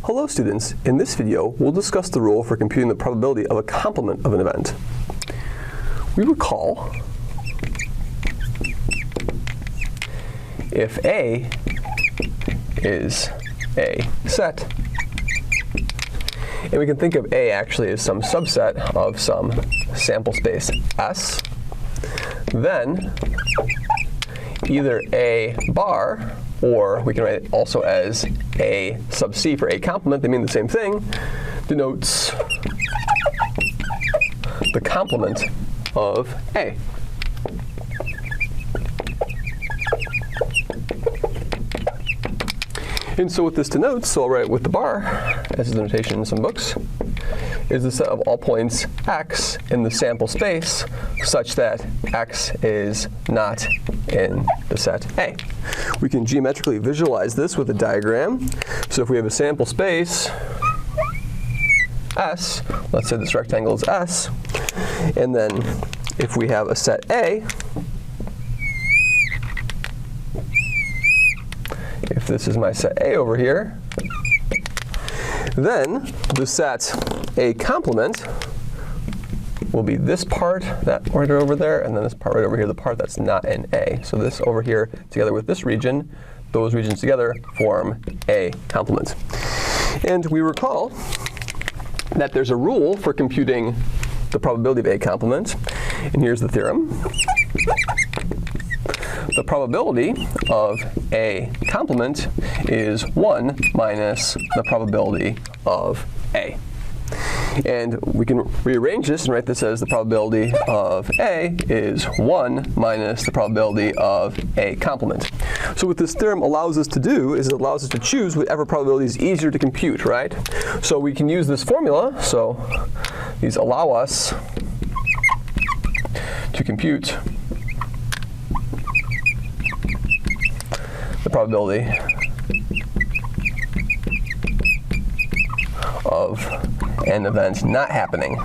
Hello students, in this video we'll discuss the rule for computing the probability of a complement of an event. We recall if A is a set, and we can think of A actually as some subset of some sample space S, then either A bar, or we can write it also as A sub C for A complement, they mean the same thing, denotes the complement of A. And so what this denotes, so I'll write it with the bar, as is the notation in some books, is the set of all points x in the sample space such that x is not in the set A. We can geometrically visualize this with a diagram. So if we have a sample space S, let's say this rectangle is S, and then if we have a set A, if this is my set A over here, then the set A complement will be this part, that right over there, and then this part right over here, the part that's not in A. So this over here together with this region, those regions together form A complement. And we recall that there's a rule for computing the probability of A complement, and here's the theorem. The probability of A complement is 1 minus the probability of A. And we can rearrange this and write this as the probability of A is 1 minus the probability of A complement. So what this theorem allows us to do is it allows us to choose whatever probability is easier to compute, right? So we can use this formula. So these allow us to compute the probability of an event not happening.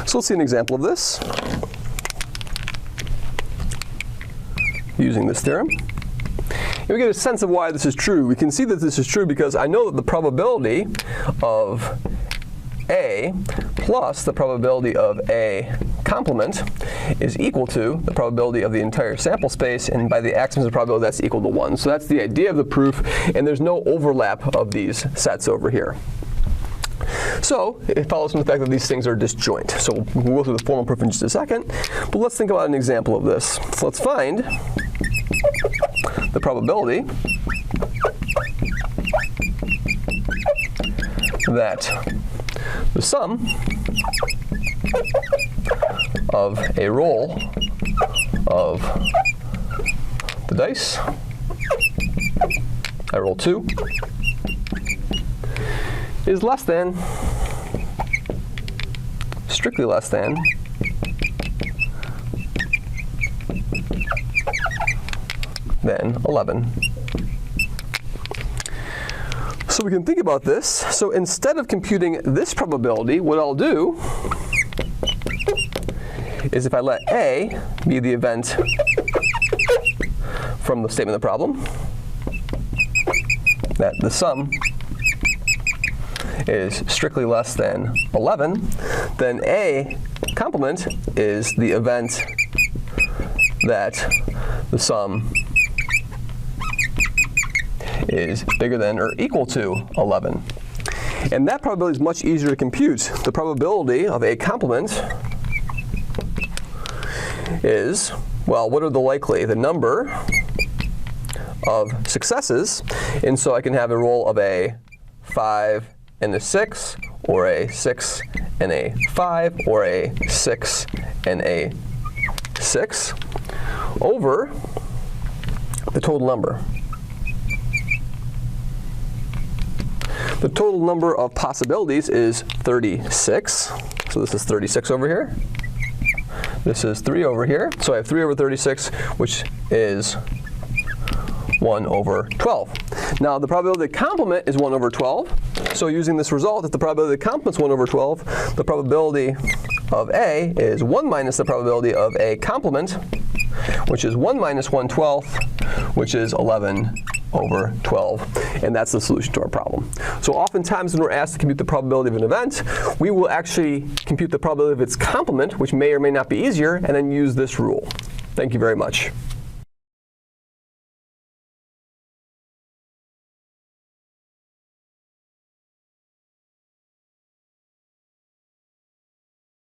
So let's see an example of this using this theorem. And we get a sense of why this is true. We can see that this is true because I know that the probability of A plus the probability of A complement is equal to the probability of the entire sample space, and by the axioms of probability that's equal to 1. So that's the idea of the proof, and there's no overlap of these sets over here. So it follows from the fact that these things are disjoint. So we'll go through the formal proof in just a second, but let's think about an example of this. So let's find the probability that the sum of a roll of the dice, I roll 2, is less than, strictly less than, than 11. So we can think about this. So instead of computing this probability, what I'll do is if I let A be the event from the statement of the problem, that the sum is strictly less than 11, then A complement is the event that the sum is bigger than or equal to 11. And that probability is much easier to compute. The probability of A complement is, well, what are the likely? The number of successes. And so I can have a roll of a 5 and a 6, or a 6 and a 5, or a 6 and a 6, over the total number. The total number of possibilities is 36. So this is 36 over here. This is 3 over here. So I have 3 over 36, which is 1 over 12. Now the probability of the complement is 1 over 12. So using this result, if the probability of the complement is 1 over 12, the probability of A is 1 minus the probability of A complement, which is 1 minus 1/12, which is 11 over 12, and that's the solution to our problem. So oftentimes when we're asked to compute the probability of an event, we will actually compute the probability of its complement, which may or may not be easier, and then use this rule. Thank you very much.